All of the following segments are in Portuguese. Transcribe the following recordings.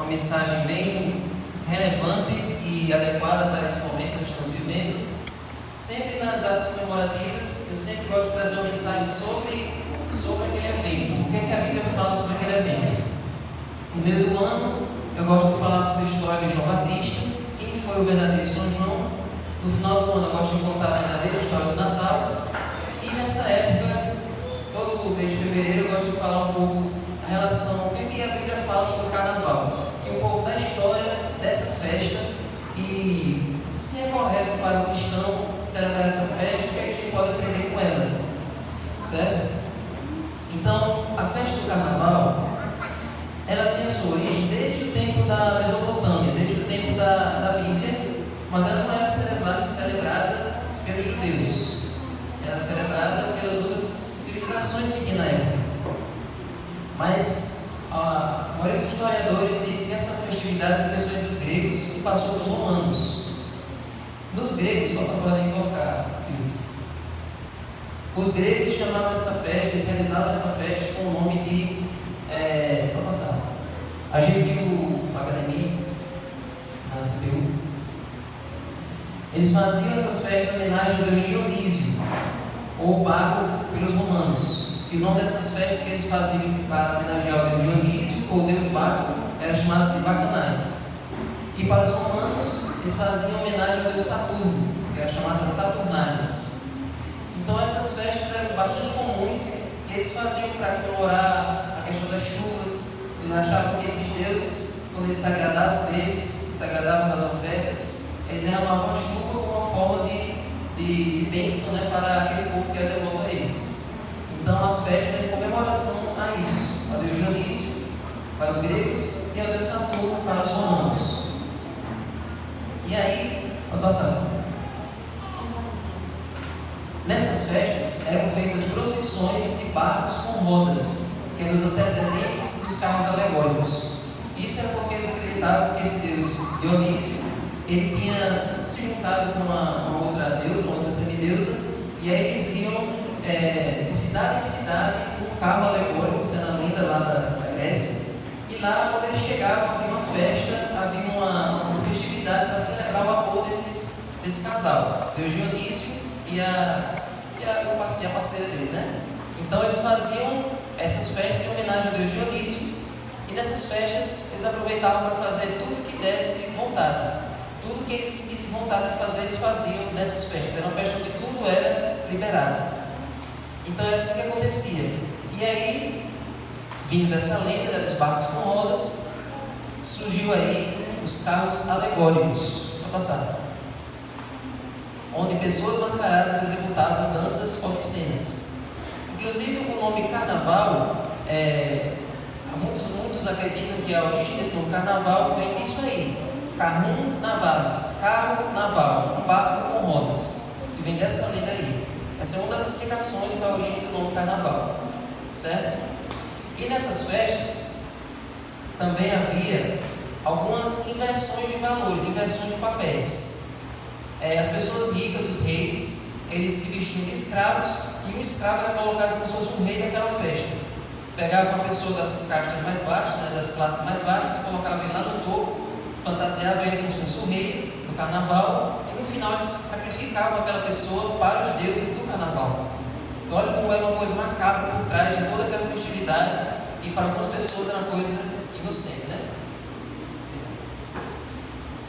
mensagem bem relevante e adequada para esse momento que estamos vivendo. Sempre nas datas comemorativas, eu sempre gosto de trazer uma mensagem sobre aquele evento. O que é que a Bíblia fala sobre aquele evento? No meio do ano, eu gosto de falar sobre a história de João Batista, quem foi o verdadeiro São João. No final do ano, eu gosto de contar a verdadeira história do Natal. E nessa época, todo mês de fevereiro, eu gosto de falar um pouco a relação, o que a Bíblia fala sobre o Carnaval, e um pouco da história dessa festa, e se é correto para o cristão celebrar essa festa, o que a gente pode aprender com ela, certo? Então, a festa do Carnaval, ela tem a sua origem desde o tempo da Mesopotâmia, desde o tempo da Bíblia, mas ela não era celebrada pelos judeus, ela era celebrada pelas outras civilizações que tinha na época. Mas a maioria dos historiadores diz que essa festividade começou entre os gregos e passou para os romanos. Nos gregos, podem colocar, os gregos chamavam essa festa, eles realizavam essa festa com o nome de para passar, a gente viu uma academia na CPU, eles faziam essas festas em homenagem ao deus Dionísio, ou Baco pelos romanos. E o nome dessas festas que eles faziam para homenagear o deus Dionísio ou o deus Baco eram chamadas de bacanais. E para os romanos, eles faziam homenagem ao deus Saturno, que era chamada Saturnálias. Então essas festas eram bastante comuns e eles faziam para comemorar a questão das chuvas. Eles achavam que esses deuses, quando eles se agradavam deles, se agradavam das ofertas, eles derramavam a chuva como uma forma de bênção, né, para aquele povo que era devoto a eles. Então as festas em comemoração a isso, ao deus Dionísio para os gregos e ao deus Saturno para os romanos. E aí, pode passar. Nessas festas eram feitas procissões de barcos com rodas, que eram os antecedentes dos carros alegóricos. Isso era porque eles acreditavam que esse deus Dionísio, ele tinha se juntado com uma outra deusa, uma outra semideusa, e aí eles iam de cidade em cidade com um carro alegórico, sendo a lenda lá da Grécia, e lá quando eles chegavam havia uma festa, havia uma festividade para celebrar o amor desse casal, Deus Dionísio e a parceira dele, né? Então eles faziam essas festas em homenagem ao Deus Dionísio, e nessas festas eles aproveitavam para fazer tudo que desse vontade. Tudo que eles sentissem vontade de fazer, eles faziam nessas festas. Era uma festa onde tudo era liberado. Então era assim que acontecia. E aí, vindo dessa lenda dos barcos com rodas, surgiu aí os carros alegóricos. Vou passar. Onde pessoas mascaradas executavam danças obscenas. Inclusive o nome Carnaval, muitos acreditam que a origem desse nome Carnaval vem disso aí. Carrum navalis, carro naval, um barco com rodas, que vem dessa lenda aí. Essa é uma das explicações para a origem do nome Carnaval, certo? E nessas festas também havia algumas inversões de valores, inversões de papéis. As pessoas ricas, os reis, eles se vestiam de escravos, e o escravo era colocado como se fosse o rei daquela festa. Pegava uma pessoa das castas mais baixas, né, das classes mais baixas, colocava ele lá no topo, fantasiava ele como se fosse o rei do carnaval, e no final eles sacrificavam aquela pessoa para os deuses do carnaval. Então olha como era uma coisa macabra por trás de toda aquela festividade, e para algumas pessoas era uma coisa inocente, né?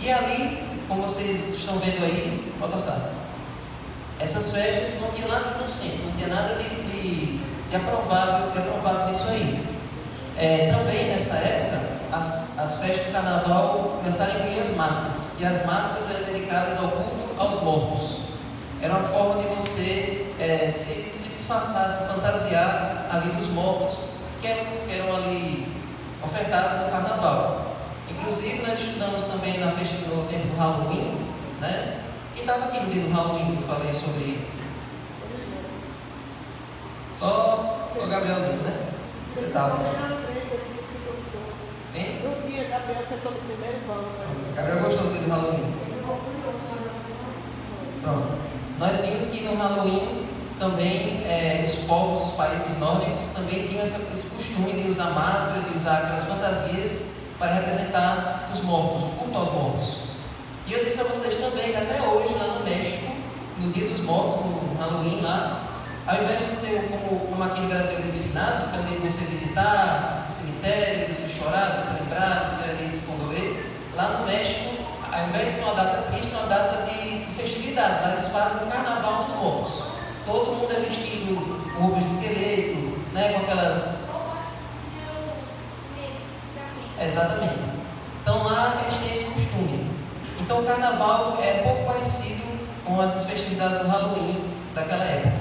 E ali, como vocês estão vendo aí, pode passar, essas festas não tinha nada de inocente, não tinha nada de aprovável nisso aí. Também nessa época, as festas do carnaval começaram a incluir as máscaras, e as máscaras eram dedicadas ao culto aos mortos. Era uma forma de você se disfarçar, se fantasiar ali dos mortos que eram ali ofertados no carnaval. Inclusive nós estudamos também na festa no tempo do Halloween, né? Quem estava aqui no dia do Halloween que eu falei sobre? Só o Gabriel dentro, né? Você estava. Hein? No dia, Gabriel sentou no primeiro banco. Gabriel gostou do dia do Halloween? Pronto. Nós vimos que no Halloween também os povos, os países nórdicos também tinham esse costume de usar máscaras, de usar aquelas fantasias para representar os mortos, o culto aos mortos. E eu disse a vocês também que até hoje, lá no México, no Dia dos Mortos, no Halloween lá, ao invés de ser como aqui no Brasil de finados, quando você visitar o cemitério, você chorar, você lembrar, você ali se condoer, lá no México, ao invés de ser uma data triste, é uma data de festividade. Lá eles fazem o Carnaval dos Mortos. Todo mundo é vestido com roupas de esqueleto, né, com aquelas... Exatamente. Então lá eles têm esse costume. Então o Carnaval é um pouco parecido com essas festividades do Halloween daquela época,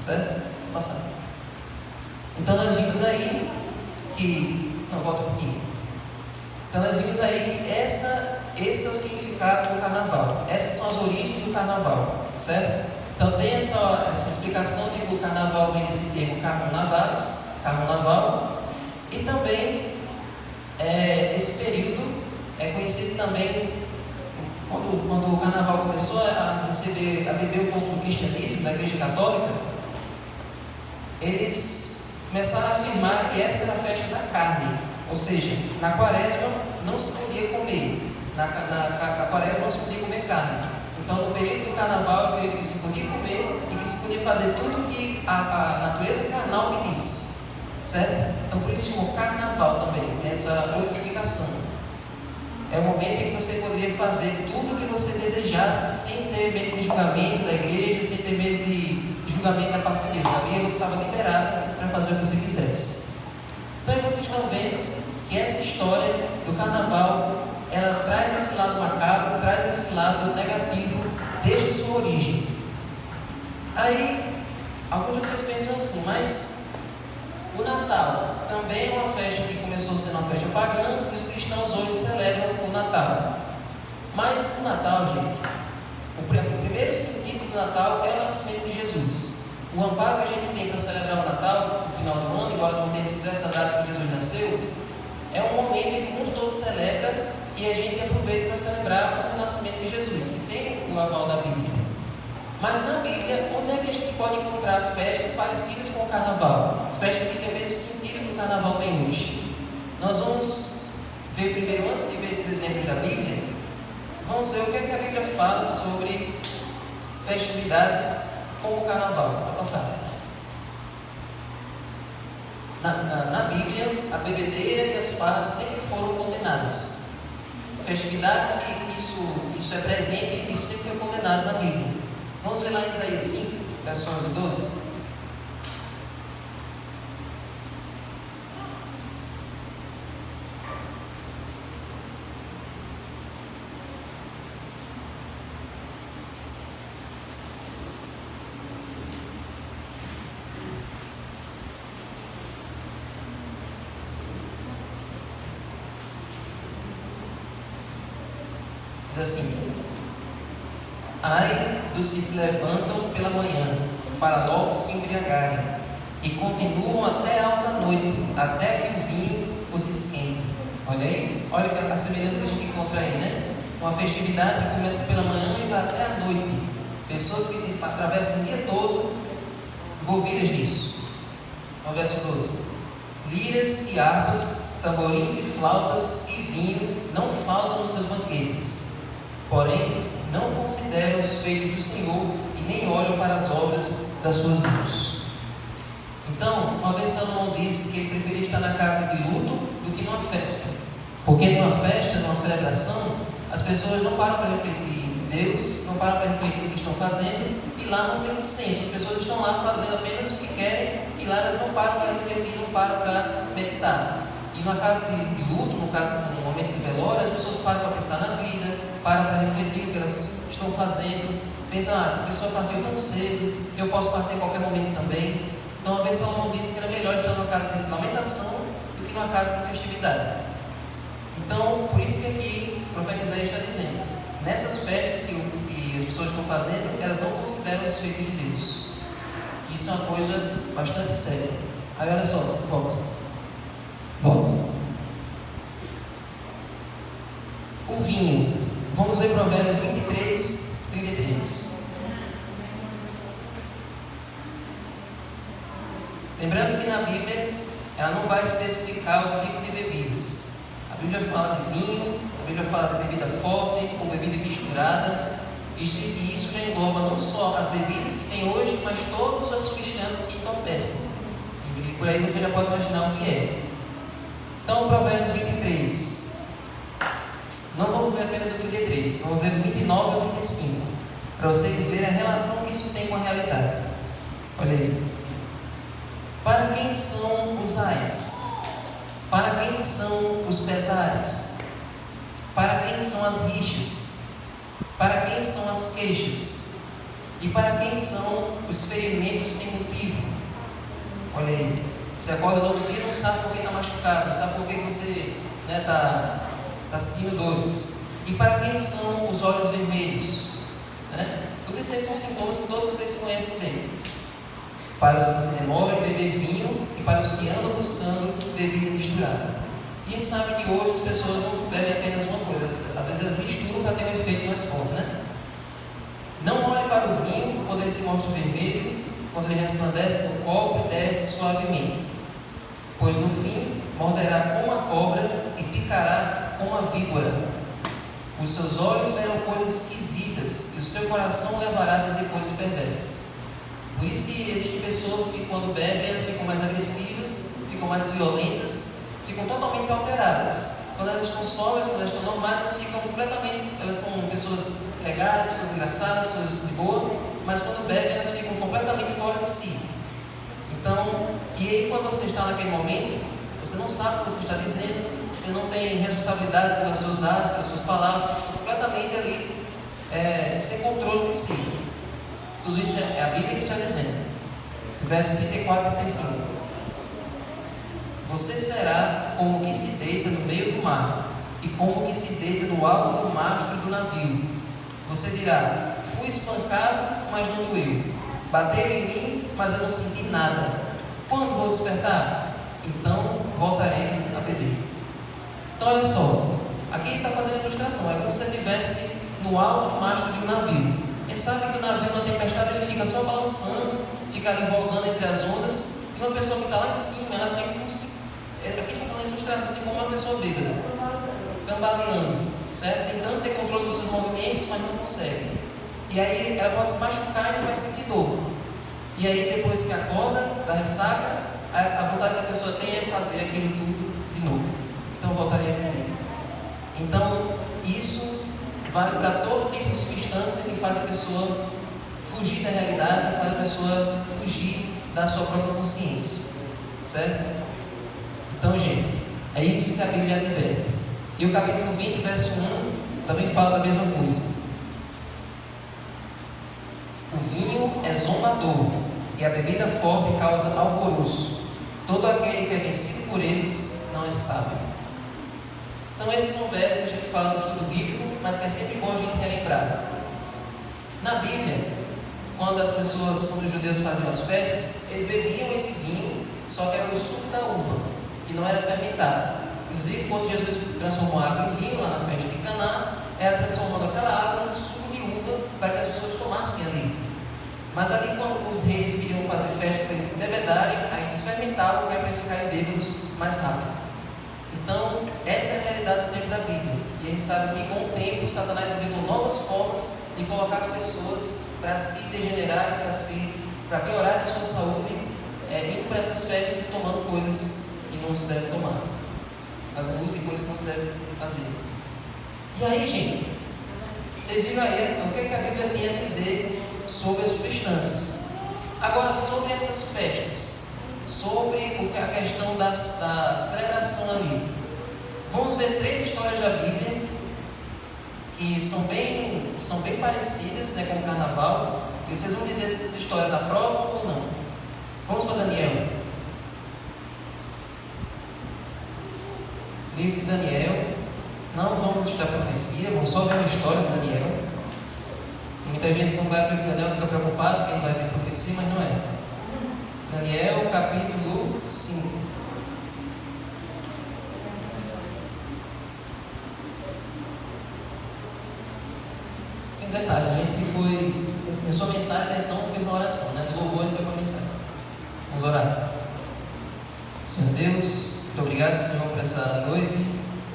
certo? Passando. Então nós vimos aí que... Não, volta um pouquinho. Então nós vimos aí que esse é o significado do Carnaval. Essas são as origens do Carnaval, certo? Então tem essa explicação de que o Carnaval vem desse termo carro naval, e também esse período é conhecido também quando o Carnaval começou a beber um pouco do cristianismo, da Igreja Católica. Eles começaram a afirmar que essa era a festa da carne, ou seja, na quaresma não se podia comer, na quaresma não se podia comer carne. Então no período do Carnaval é o período que se podia comer e que se podia fazer tudo o que a natureza carnal pedisse, certo? Então por isso se chamou Carnaval também, tem essa outra explicação. É o momento em que você poderia fazer tudo o que você desejasse, sem ter medo de julgamento da igreja, sem ter medo de julgamento da parte de Deus. Ali você estava liberado para fazer o que você quisesse. Então vocês estão vendo que essa história do Carnaval, ela traz esse lado macabro, traz esse lado negativo desde sua origem. Aí, alguns de vocês pensam assim, mas o Natal também é uma festa que começou sendo uma festa pagã e os cristãos hoje celebram o Natal. Mas o Natal, gente, o primeiro sentido do Natal é o nascimento de Jesus. O amparo que a gente tem para celebrar o Natal no final do ano, embora não tenha sido essa data que Jesus nasceu, é um momento em que o mundo todo celebra e a gente aproveita para celebrar o nascimento de Jesus, que tem o aval da Bíblia. Mas na Bíblia, onde é que a gente pode encontrar festas parecidas com o Carnaval? Festas que têm o mesmo sentido que o Carnaval tem hoje. Nós vamos ver primeiro, antes de ver esses exemplos da Bíblia, vamos ver o que é que a Bíblia fala sobre festividades como o Carnaval. Vai passar. Na Bíblia, a bebedeira e as farras sempre foram condenadas. Festividades que isso é presente, isso sempre foi condenado na Bíblia. Vamos ver lá em Isaías 5, versos 11 e 12. Diz assim: ai dos que se levantam pela manhã, para logo se embriagarem, e continuam até alta noite, até que o vinho os esquente. Olha aí, olha a semelhança que a gente encontra aí, né? Uma festividade que começa pela manhã e vai até a noite. Pessoas que atravessam o dia todo envolvidas nisso. No verso 12: liras e harpas, tamborins e flautas e vinho não faltam nos seus banquetes. Porém, não consideram os feitos do Senhor e nem olham para as obras das suas mãos. Então, uma vez Salomão disse que ele preferia estar na casa de luto do que numa festa. Porque numa festa, numa celebração, as pessoas não param para refletir em Deus, não param para refletir no que estão fazendo, e lá não tem um senso. As pessoas estão lá fazendo apenas o que querem, e lá elas não param para refletir, não param para meditar. E numa casa de luto, no momento de velório, as pessoas param para pensar na vida, param para refletir o que elas estão fazendo, pensam, essa pessoa partiu tão cedo, eu posso partir em qualquer momento também. Então, uma vez Salomão disse que era melhor estar numa casa de lamentação do que numa casa de festividade. Então, por isso que aqui o profeta Isaías está dizendo, nessas festas que as pessoas estão fazendo, elas não consideram os feitos de Deus. Isso é uma coisa bastante séria. Aí olha só, volta. O vinho. Vamos ver Provérbios 23, 33. Lembrando que na Bíblia ela não vai especificar o tipo de bebidas. A A Bíblia fala de vinho, a Bíblia fala de bebida forte ou bebida misturada. E isso já engloba não só as bebidas que tem hoje, mas todas as substâncias que entorpecem. E por aí você já pode imaginar o que é. Então, Provérbios 23. Não vamos ler apenas o 33, vamos ler do 29 ao 35, para vocês verem a relação que isso tem com a realidade. Olha aí. Para quem são os ais? Para quem são os pesares? Para quem são as rixas? Para quem são as queixas? E para quem são os ferimentos sem motivo? Olha aí, você acorda no outro dia e não sabe por que está machucado, não sabe por que você está sentindo dores. E para quem são os olhos vermelhos? Tudo isso aí são sintomas que todos vocês conhecem bem. Para os que se demoram em beber vinho e para os que andam buscando bebida misturada. E a gente sabe que hoje as pessoas não bebem apenas uma coisa, às vezes elas misturam para ter um efeito mais forte, né? Não olhe para o vinho quando ele se mostra vermelho, quando ele resplandece no copo e desce suavemente, pois no fim morderá como a cobra e picará como a víbora. Os seus olhos verão coisas esquisitas e o seu coração levará a dizer coisas perversas. Por isso que existem pessoas que quando bebem elas ficam mais agressivas, ficam mais violentas, ficam totalmente alteradas. Quando elas estão sóbrias, quando elas estão normais, elas ficam completamente, elas são pessoas legais, pessoas engraçadas, pessoas de boa, mas quando bebem elas ficam completamente fora de si. Então, e aí quando você está naquele momento, você não sabe o que você está dizendo, você não tem responsabilidade pelos seus atos, pelas suas palavras, você fica completamente ali, sem controle de si. Tudo isso é a Bíblia que está dizendo. Verso 34 e 35. Você será como o que se deita no meio do mar, e como o que se deita no alto do mastro do navio. Você dirá: fui espancado, mas não doeu. Bateram em mim, mas eu não senti nada. Quando vou despertar? Então voltarei a beber. Então olha só, aqui ele está fazendo a ilustração. É como se você estivesse no alto do mastro de um navio. A gente sabe que o navio na tempestade ele fica só balançando, fica ali volgando entre as ondas, e uma pessoa que está lá em cima, ela fica como se... Aqui está falando a ilustração de como uma pessoa bêbada, cambaleando, certo? Tentando ter controle dos seus movimentos, mas não consegue. E aí ela pode se machucar e não vai sentir dor. E aí depois que acorda da ressaca, a vontade da pessoa tem é fazer aquilo tudo de novo. Então voltaria a beber. Então isso vale para todo tipo de substância que faz a pessoa fugir da realidade, faz a pessoa fugir da sua própria consciência, certo? Então, gente, é isso que a Bíblia adverte. E o capítulo 20, verso 1, também fala da mesma coisa. O vinho é zombador e a bebida forte causa alvoroço. Todo aquele que é vencido por eles não é sábio. Então esses são versos que a gente fala no estudo bíblico, mas que é sempre bom a gente relembrar. Na Bíblia, quando os judeus faziam as festas, eles bebiam esse vinho, só que era o suco da uva, que não era fermentado. Inclusive, quando Jesus transformou a água em vinho lá na festa de Caná, era transformando aquela água no suco de uva para que as pessoas tomassem ali. Mas ali, quando os reis queriam fazer festas para eles se embebedarem, aí eles fermentavam para eles ficarem bêbados mais rápido. Então, essa é a realidade do tempo da Bíblia. E a gente sabe que com o tempo, Satanás inventou novas formas de colocar as pessoas para se degenerarem, para piorarem a sua saúde, indo para essas festas e tomando coisas que não se deve tomar. As abusos de coisas que não se deve fazer. E aí, gente, vocês viram aí o que a Bíblia tem a dizer sobre as substâncias. Agora, sobre essas festas, sobre a questão da celebração ali, vamos ver 3 histórias da Bíblia que são bem parecidas, né, com o carnaval, e vocês vão dizer se essas histórias aprovam ou não. Vamos para Daniel. Livro de Daniel. Não vamos estudar profecia, vamos só ver a história de Daniel. Tem muita gente que quando vai para o livro de Daniel fica preocupado que não vai ver profecia, mas não é. Daniel, capítulo 5. Sem detalhe, a gente começou a mensagem, então fez uma oração, né? Do louvor e foi para a mensagem. Vamos orar. Senhor Deus, muito obrigado, Senhor, por essa noite.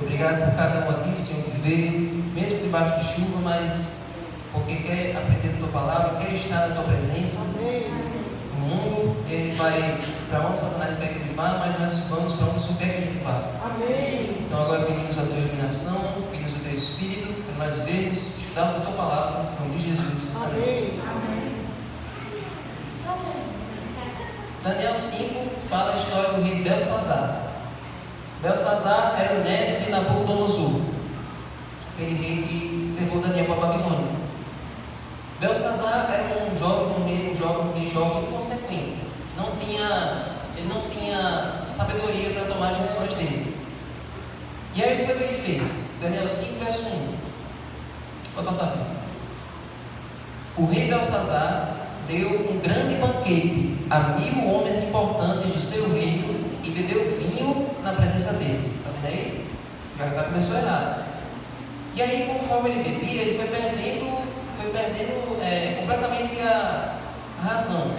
Obrigado por cada um aqui, Senhor, que veio, mesmo debaixo de chuva, mas porque quer aprender a Tua palavra, quer estar na Tua presença. O mundo, ele vai para onde Satanás quer que ele vá, mas nós vamos para onde o Senhor quer que a gente vá. Amém. Então agora pedimos a Tua iluminação, pedimos o Teu Espírito, para nós vermos, estudarmos a Tua palavra, em nome de Jesus. Amém. Daniel 5 fala a história do rei Belsazar. Belsazar era o neto de Nabucodonosor, aquele rei que levou Daniel para a Babilônia. Belsazar era um rei jovem inconsequente. Ele não tinha sabedoria para tomar as decisões dele. E aí o que foi que ele fez? Daniel 5, verso 1. Pode passar aqui. O rei Belsazar deu um grande banquete a 1000 homens importantes do seu reino e bebeu vinho na presença deles. Está vendo aí? Já começou errado. E aí, conforme ele bebia, ele foi perdendo completamente a razão.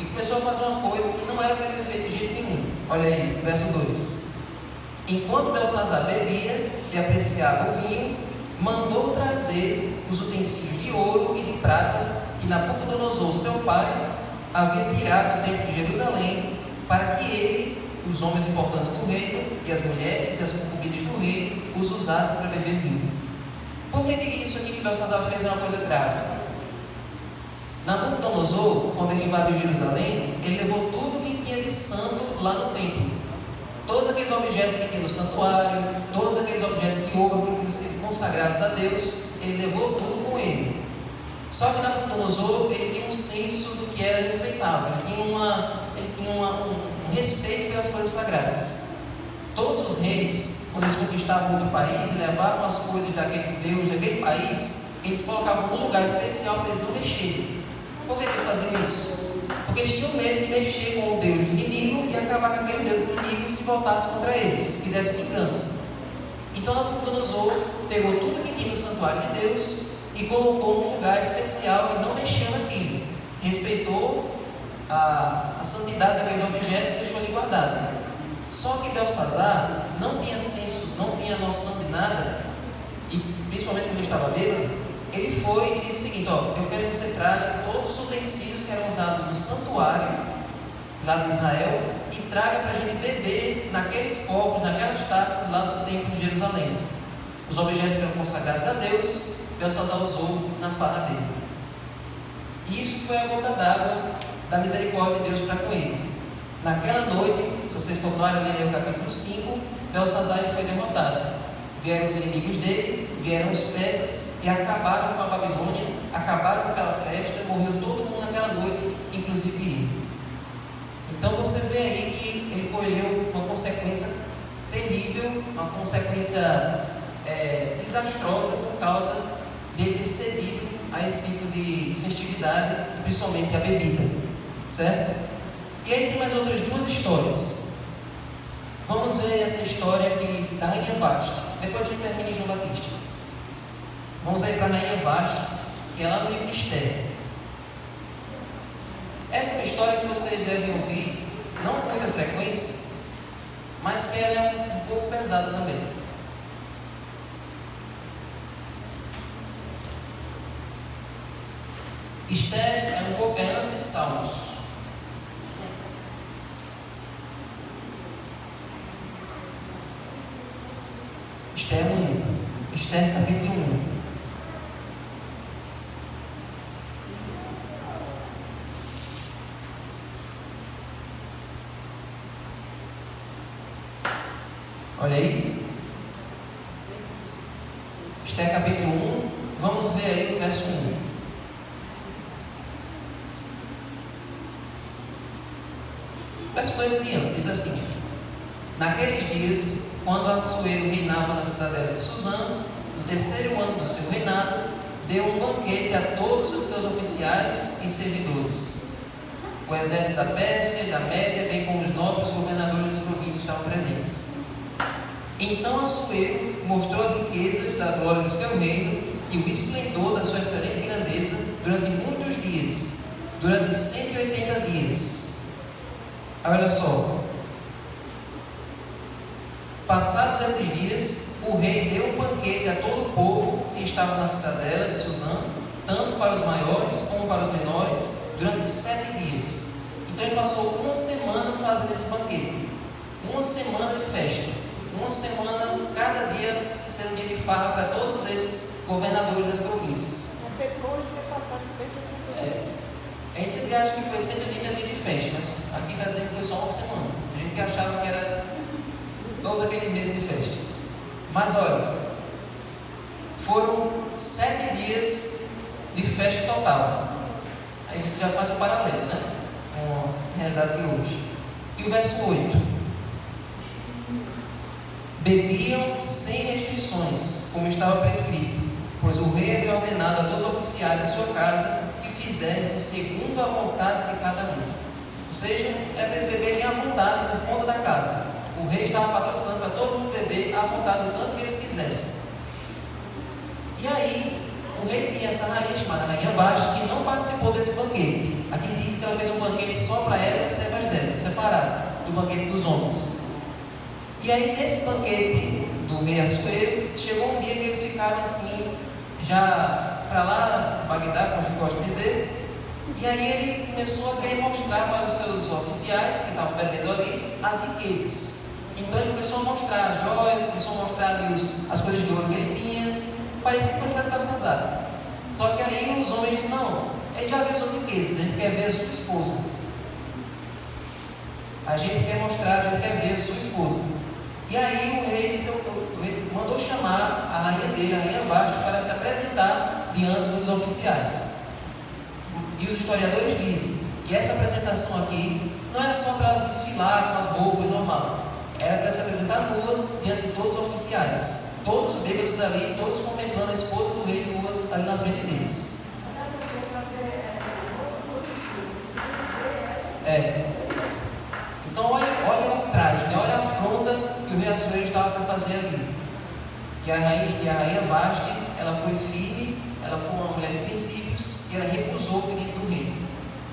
E começou a fazer uma coisa que não era para ele ter feito de jeito nenhum. Olha aí, verso 2. Enquanto Belsazar bebia e apreciava o vinho, mandou trazer os utensílios de ouro e de prata que Nabucodonosor, seu pai, havia tirado do templo de Jerusalém, para que ele, os homens importantes do reino, e as mulheres e as concubinas do rei, os usassem para beber vinho. Por que isso aqui que Belsazar fez é uma coisa grave? Nabucodonosor, quando ele invadiu Jerusalém, ele levou tudo que tinha de santo lá no templo. Todos aqueles objetos que tinha no santuário, todos aqueles objetos de ouro que tinham sido consagrados a Deus, ele levou tudo com ele. Só que Nabucodonosor, ele tinha um senso do que era respeitável, ele tinha um respeito pelas coisas sagradas. Todos os reis, quando eles conquistavam outro país e levavam as coisas daquele Deus, daquele país, eles colocavam num lugar especial para eles não mexerem. Por que eles faziam isso? Porque eles tinham medo de mexer com o Deus do inimigo e acabar com aquele Deus inimigo se voltasse contra eles, fizesse vingança. Então Nabucodonosor pegou tudo que tinha no santuário de Deus e colocou num lugar especial e não mexeu naquilo. Respeitou a santidade daqueles objetos e deixou ali guardado. Só que Belsazar não tinha senso, não tinha noção de nada, e principalmente quando ele estava bêbado, ele foi e disse o seguinte: eu quero que você traga todos os utensílios que eram usados no santuário lá de Israel e traga para a gente beber naqueles copos, naquelas taças lá do templo de Jerusalém. Os objetos que eram consagrados a Deus, Belsazar usou na farra dele. E isso foi a gota d'água da misericórdia de Deus para com ele. Naquela noite, se vocês tornarem a ler o capítulo 5, Belsazar foi derrotado. Vieram os inimigos dele, vieram os persas e acabaram com a Babilônia, acabaram com aquela festa, morreu todo mundo naquela noite, inclusive ele. Então você vê aí que ele colheu uma consequência terrível, uma consequência desastrosa por causa dele ter cedido a esse tipo de festividade, principalmente a bebida, certo? E aí tem mais outras duas histórias. Vamos ver essa história aqui da Rainha Vasti. Depois a gente termina em João Batista. Vamos aí para a Rainha Vasti, que é lá no livro de Esther. Essa é uma história que vocês devem ouvir, não com muita frequência, mas que ela é um pouco pesada também. Esther é antes de Salmos. Esther 1. Esther capítulo 1. Olha aí. Esther capítulo 1. Vamos ver aí o verso 1. Verso 2 em diante, diz assim: Naqueles dias, quando Assuero reinava na cidadela de Suzã, no terceiro ano do seu reinado, deu um banquete a todos os seus oficiais e servidores. O exército da Pérsia e da Média, bem como os nobres governadores das províncias estavam presentes. Então Assuero mostrou as riquezas da glória do seu reino e o esplendor da sua excelente grandeza durante muitos dias, durante 180 dias. Olha só. Passados esses dias, o rei deu um banquete a todo o povo que estava na cidadela de Suzã, tanto para os maiores como para os menores, durante 7 dias. Então ele passou uma semana fazendo esse banquete, uma semana de festa, uma semana, cada dia sendo dia de farra para todos esses governadores das províncias. Depois de ter passado 180 dias. A gente sempre acha que foi 180 dias de festa, mas aqui está dizendo que foi só uma semana. A gente que achava que era todos aqueles meses de festa. Mas olha, foram 7 dias de festa total. Aí você já faz o paralelo, né? Com a realidade de hoje. E o verso 8: bebiam sem restrições, como estava prescrito, pois o rei havia ordenado a todos os oficiais de sua casa que fizessem segundo a vontade de cada um. Ou seja, era para eles beberem à vontade por conta da casa. O rei estava patrocinando para todo mundo beber à vontade, o tanto que eles quisessem. E aí, o rei tinha essa rainha chamada Rainha Vasti, que não participou desse banquete. Aqui diz que ela fez um banquete só para ela e as servas dela, separado do banquete dos homens. E aí, nesse banquete do rei Assuero, chegou um dia que eles ficaram assim, já para lá, Bagdá, como a gente gosta de dizer. E aí ele começou a querer mostrar para os seus oficiais que estavam bebendo ali as riquezas. Então ele começou a mostrar as joias, começou a mostrar ali as coisas de ouro que ele tinha. Parecia que foi para Belsazar. Só que aí os homens disseram: não, a gente já viu suas riquezas, a gente quer ver a sua esposa. A gente quer mostrar, a gente quer ver a sua esposa. E aí o rei mandou chamar a rainha dele, a Rainha Vasti, para se apresentar diante dos oficiais. E os historiadores dizem que essa apresentação aqui não era só para desfilar com as roupas normal, era para se apresentar nua diante de todos os oficiais, todos bêbados ali, todos contemplando a esposa do rei nua ali na frente deles. Então olha o traje, né? Olha a afronta que o rei Assuero estava para fazer ali. E a rainha Vasti, ela foi firme, ela foi uma mulher de princípios, e ela recusou o pedido do rei.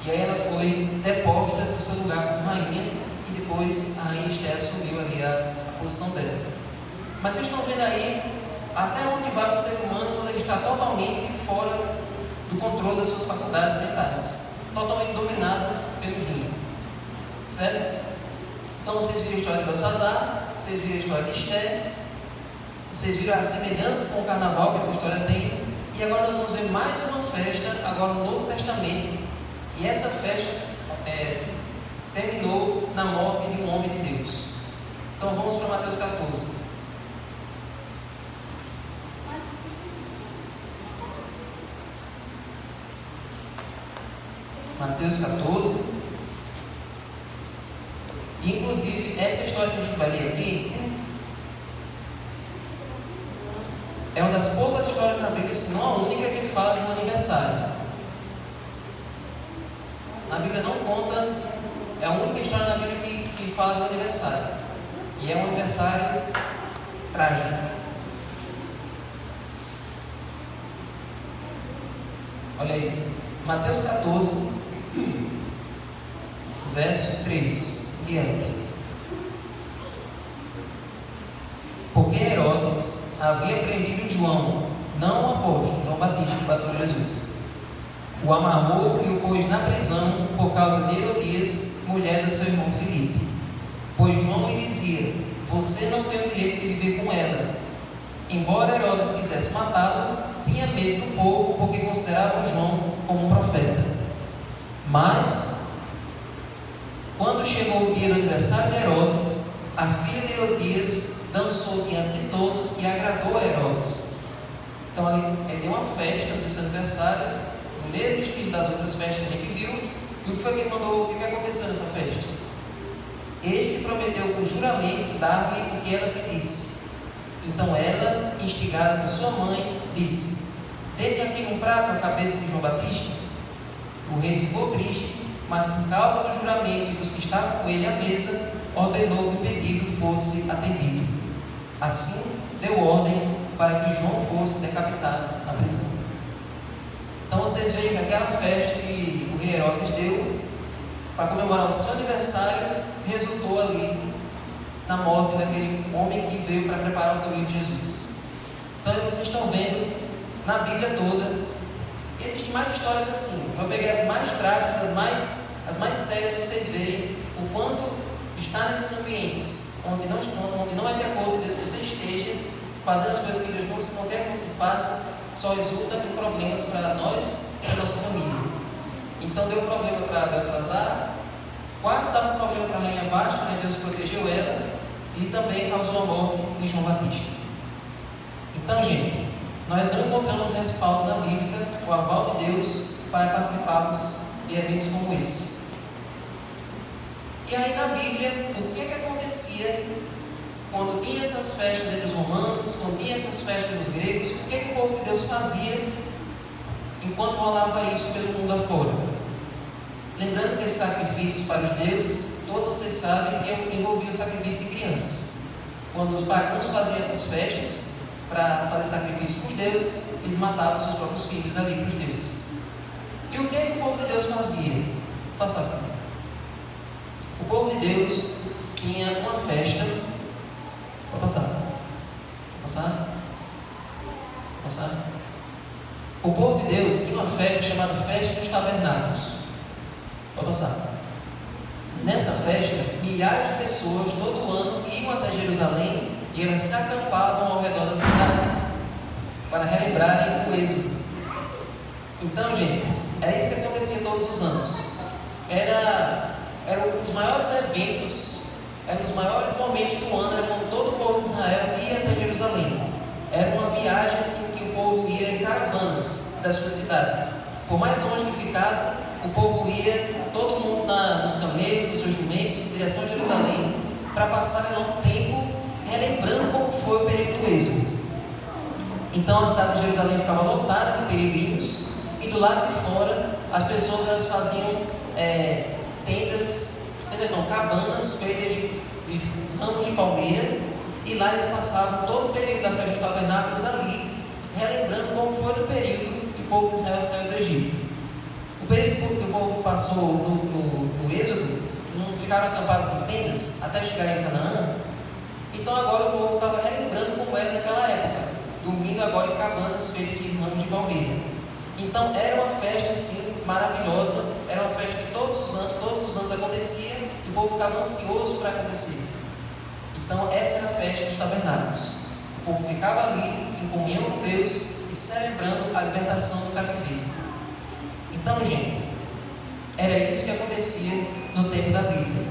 E aí ela foi deposta do seu lugar como rainha, e depois a rainha Esther assumiu ali a posição dela. Mas vocês estão vendo aí até onde vai o ser humano quando ele está totalmente fora do controle das suas faculdades mentais, totalmente dominado pelo vinho, certo? Então vocês viram a história de Belsazar, vocês viram a história de Esther, vocês viram a semelhança com o carnaval que essa história tem. E agora nós vamos ver mais uma festa, agora no Novo Testamento. E essa festa terminou na morte de um homem de Deus. Então vamos para Mateus 14. Mateus 14. Inclusive, essa história que a gente vai ler aqui é uma das poucas histórias na Bíblia, se não a única, que fala de um aniversário. Na Bíblia não conta, é a única história na Bíblia que fala de um aniversário. E é um aniversário trágico. Olha aí, Mateus 14, verso 3 diante. Porque Herodes havia prendido João, não o apóstolo, João Batista, que batizou Jesus. O amarrou e o pôs na prisão por causa de Herodias, mulher do seu irmão Filipe. Pois João lhe dizia: você não tem o direito de viver com ela. Embora Herodes quisesse matá-lo, tinha medo do povo, porque considerava João como um profeta. Mas, quando chegou o dia do aniversário de Herodes, a filha de Herodias dançou diante de todos e agradou a Herodes. Então ele deu uma festa do seu aniversário, no mesmo estilo das outras festas que a gente viu. E o que foi que ele mandou? O que aconteceu nessa festa? Este prometeu com juramento dar-lhe o que ela pedisse. Então ela, instigada por sua mãe, disse: dê-me aqui num prato a cabeça de João Batista. O rei ficou triste, mas por causa do juramento e dos que estavam com ele à mesa, ordenou que o pedido fosse atendido. Assim, deu ordens para que João fosse decapitado na prisão. Então vocês veem que aquela festa que o rei Herodes deu para comemorar o seu aniversário resultou ali na morte daquele homem que veio para preparar o caminho de Jesus. Então vocês estão vendo na Bíblia toda, e existem mais histórias assim. Eu peguei as mais trágicas, as mais sérias, para vocês verem o quanto está nesses ambientes onde não é de acordo com Deus que você esteja fazendo as coisas que Deus não quer que você faça, só resulta em problemas para nós e para a nossa família. Então deu problema para Belsazar, quase dava um problema para a rainha Vasta, mas Deus protegeu ela e também causou a morte de João Batista. Então, gente, nós não encontramos respaldo na Bíblia, o aval de Deus, para participarmos de eventos como esse. E aí na Bíblia, o que acontecia quando tinha essas festas entre os romanos, quando tinha essas festas dos gregos? O que o povo de Deus fazia enquanto rolava isso pelo mundo afora? Lembrando que esses sacrifícios para os deuses, todos vocês sabem que envolviam o sacrifício de crianças. Quando os pagãos faziam essas festas para fazer sacrifício para os deuses, eles matavam seus próprios filhos ali para os deuses. E o que o povo de Deus fazia? Passava. O povo de Deus tinha uma festa. Pode passar. Passar. O povo de Deus tinha uma festa chamada Festa dos Tabernáculos. Pode passar. Nessa festa, milhares de pessoas todo ano iam até Jerusalém e elas se acampavam ao redor da cidade para relembrarem o êxodo. Então, gente, é isso que acontecia todos os anos. Eram os maiores eventos, eram os maiores momentos do ano, era quando todo o povo de Israel ia até Jerusalém. Era uma viagem assim que o povo ia em caravanas das suas cidades. Por mais longe que ficasse, o povo ia, todo mundo nos camelos, nos seus jumentos, em direção a Jerusalém, para passar um tempo relembrando como foi o período do êxodo. Então a cidade de Jerusalém ficava lotada de peregrinos, e do lado de fora as pessoas elas faziam cabanas feitas de ramos de palmeira, e lá eles passavam todo o período da festa dos tabernáculos ali, relembrando como foi no período que o povo de Israel saiu do Egito. O período que o povo passou no êxodo, não ficaram acampados em tendas até chegar em Canaã. Então agora o povo estava relembrando como era naquela época, dormindo agora em cabanas feitas de ramos de palmeira. Então era uma festa assim maravilhosa, era uma festa que todos os anos acontecia e o povo ficava ansioso para acontecer. Então essa era a festa dos tabernáculos. O povo ficava ali em comunhão com Deus e celebrando a libertação do cativeiro. Então, gente, era isso que acontecia no tempo da Bíblia.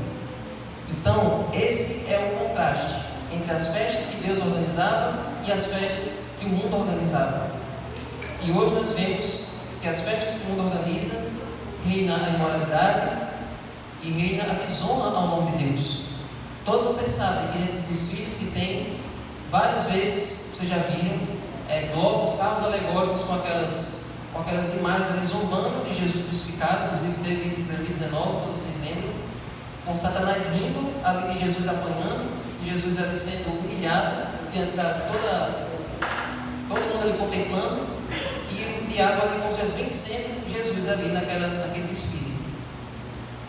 Então esse é o contraste entre as festas que Deus organizava e as festas que o mundo organizava. E hoje nós vemos que as festas que o mundo organiza reina a imoralidade e reina a desonra ao nome de Deus. Todos vocês sabem que nesses desfiles que tem, várias vezes, vocês já viram, blocos, carros alegóricos com aquelas imagens ali zombando de Jesus crucificado. Inclusive teve isso em 2019, todos vocês lembram, com Satanás rindo ali de Jesus apanhando, de Jesus ali sendo humilhado, diante todo mundo ali contemplando, e o diabo ali como se estivesse vencendo Jesus ali naquele desfile.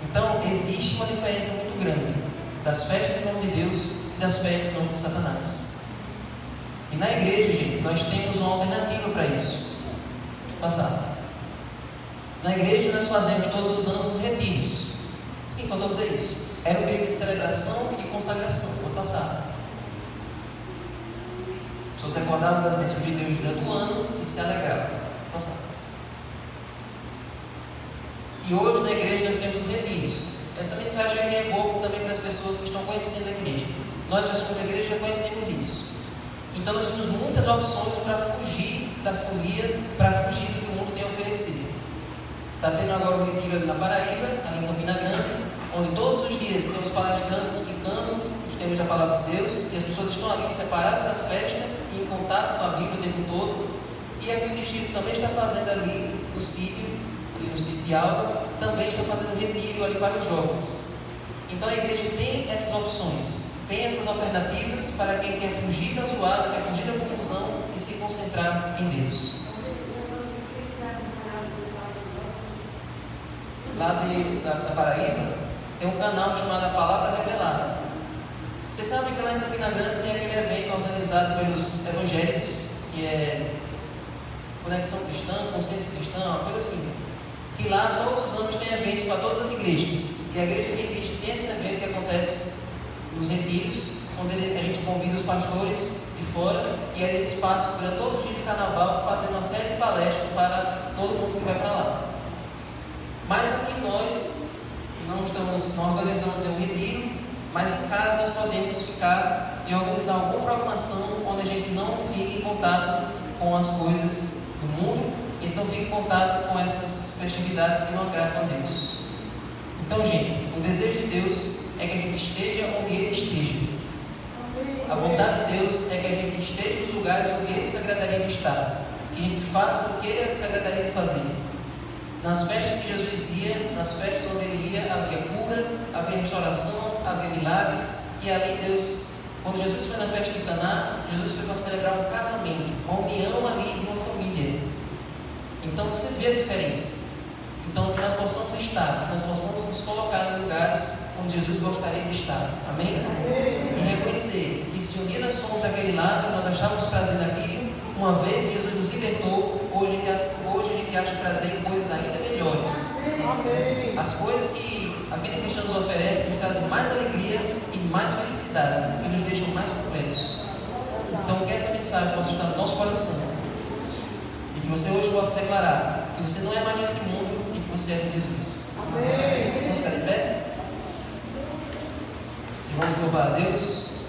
Então existe uma diferença muito grande das festas em nome de Deus e das festas em nome de Satanás. E na igreja, gente, nós temos uma alternativa para isso. Passar. Na igreja nós fazemos todos os anos os retiros. Sim, faltou dizer isso. Era um período de celebração e de consagração. Vou passar. As pessoas recordavam das bênçãos de Deus durante o ano e se alegravam. Vou passar. E hoje na igreja nós temos os retiros. Essa mensagem é boa também para as pessoas que estão conhecendo a igreja. Nós que somos da igreja já conhecemos isso. Então nós temos muitas opções para fugir da folia, para fugir do que o mundo tem a oferecer. Está tendo agora um retiro ali na Paraíba, ali em Campina Grande, onde todos os dias temos palestrantes explicando os temas da Palavra de Deus, e as pessoas estão ali separadas da festa e em contato com a Bíblia o tempo todo. E aqui o distrito também está fazendo ali no sítio de Alba, também está fazendo retiro ali para os jovens. Então a igreja tem essas opções, tem essas alternativas para quem quer fugir da zoada, quer fugir da confusão e se concentrar em Deus. Lá da Paraíba tem um canal chamado A Palavra Revelada. Vocês sabem que lá em Campina Grande tem aquele evento organizado pelos evangélicos, que é Conexão Cristã, Consciência Cristã, uma coisa assim. Que lá todos os anos tem eventos para todas as igrejas. E a igreja adventista tem esse evento que acontece nos retiros, onde a gente convida os pastores de fora e aí eles passam durante todos os dias de carnaval fazendo uma série de palestras para todo mundo que vai para lá. Mas aqui nós não organizamos nenhum retiro, mas em casa nós podemos ficar e organizar alguma programação onde a gente não fique em contato com as coisas do mundo e não fique em contato com essas festividades que não agradam a Deus. Então, gente, o desejo de Deus é que a gente esteja onde Ele esteja. A vontade de Deus é que a gente esteja nos lugares onde Ele se agradaria de estar. Que a gente faça o que Ele se agradaria de fazer. Nas festas que Jesus ia, nas festas onde Ele ia, havia cura, havia restauração, havia milagres. E ali Deus, quando Jesus foi na festa de Caná, Jesus foi para celebrar um casamento, uma união ali de uma família. Então você vê a diferença. Então que nós possamos estar, que nós possamos nos colocar em lugares onde Jesus gostaria de estar. Amém? E reconhecer que se um dia nós somos daquele lado e nós achávamos prazer naquilo, uma vez que Jesus nos libertou, hoje a gente acha prazer em coisas ainda melhores. As coisas que a vida cristã nos oferece nos trazem mais alegria e mais felicidade e nos deixam mais completos. Então que essa mensagem possa estar no nosso coração e que você hoje possa declarar que você não é mais desse mundo e que você é de Jesus. Vamos ficar de pé? E vamos louvar a Deus.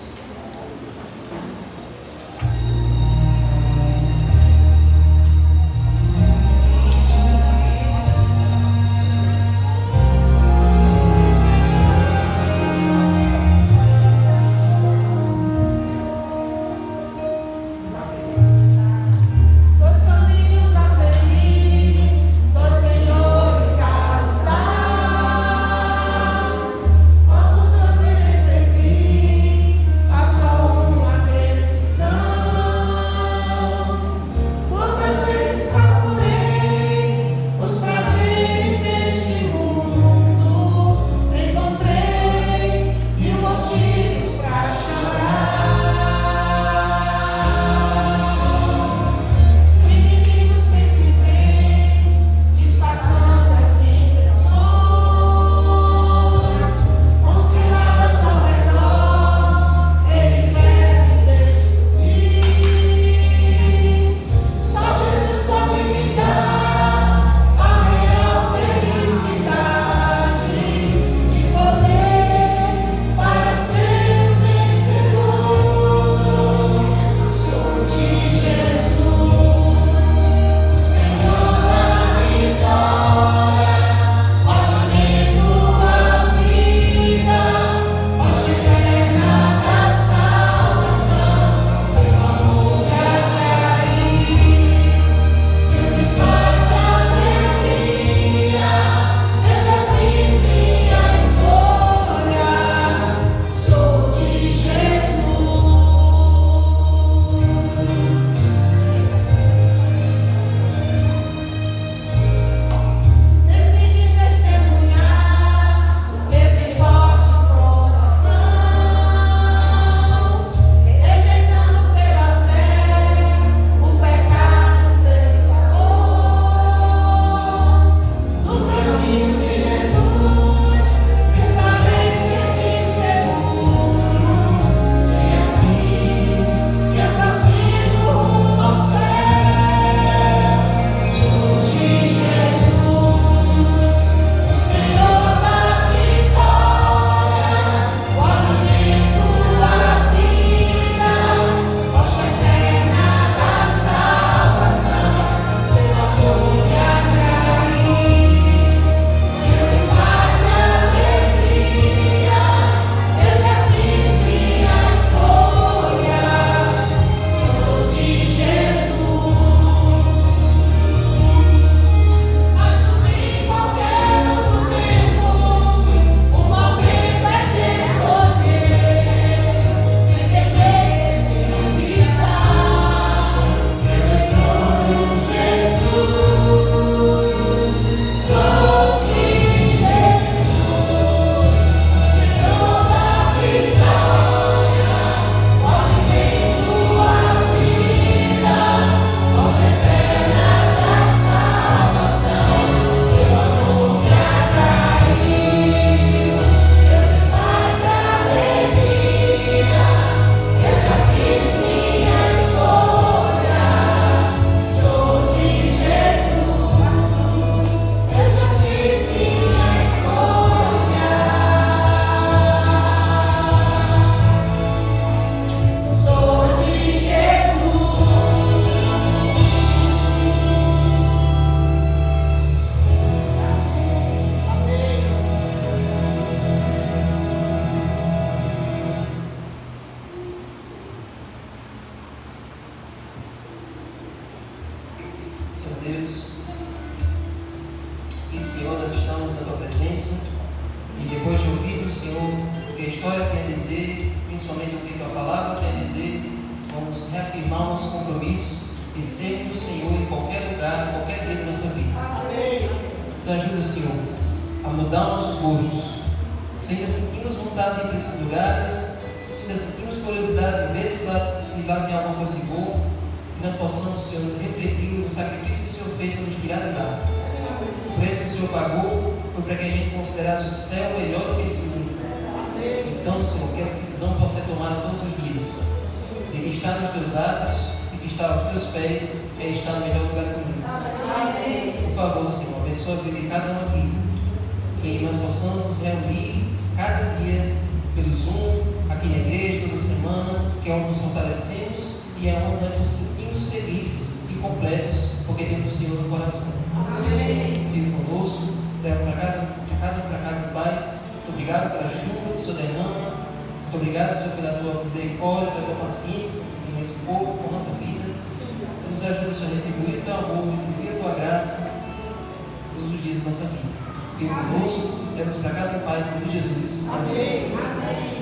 Senhor Deus, e Senhor, nós estamos na Tua presença, e depois de ouvir o Senhor o que a história tem a dizer, principalmente o que a Tua palavra tem a dizer, vamos reafirmar o nosso compromisso de sermos o Senhor em qualquer lugar, em qualquer dia da nossa vida. Nos ajuda, Senhor, a mudar nossos gostos. Se ainda sentimos vontade de ir para esses lugares, se ainda sentimos curiosidade de ver se lá tem alguma coisa de bom, que nós possamos, Senhor, refletir no sacrifício que o Senhor fez para nos tirar de lá. O preço que o Senhor pagou foi para que a gente considerasse o céu melhor do que esse mundo. Então, Senhor, que essa decisão possa ser tomada todos os dias, de que está nos teus atos, de que está aos teus pés, é estar no melhor lugar do mundo. Por favor, Senhor, abençoa a vida de cada um aqui, que nós possamos nos reunir cada dia pelo Zoom, aqui na igreja, toda semana, que é onde nos fortalecemos e é onde nós nos sentimos felizes e completos, porque temos o Senhor no coração. Fique conosco, leva cada um para casa em paz. Muito obrigado pela chuva que o Senhor derrama. Muito obrigado, Senhor, pela tua misericórdia, pela tua paciência com esse povo, com a nossa vida. Nos ajuda, Senhor, a retribuir o teu amor, retribuir a tua graça todos os dias da nossa vida. Fique conosco, leva-nos para casa em paz, em nome de Jesus. Amém.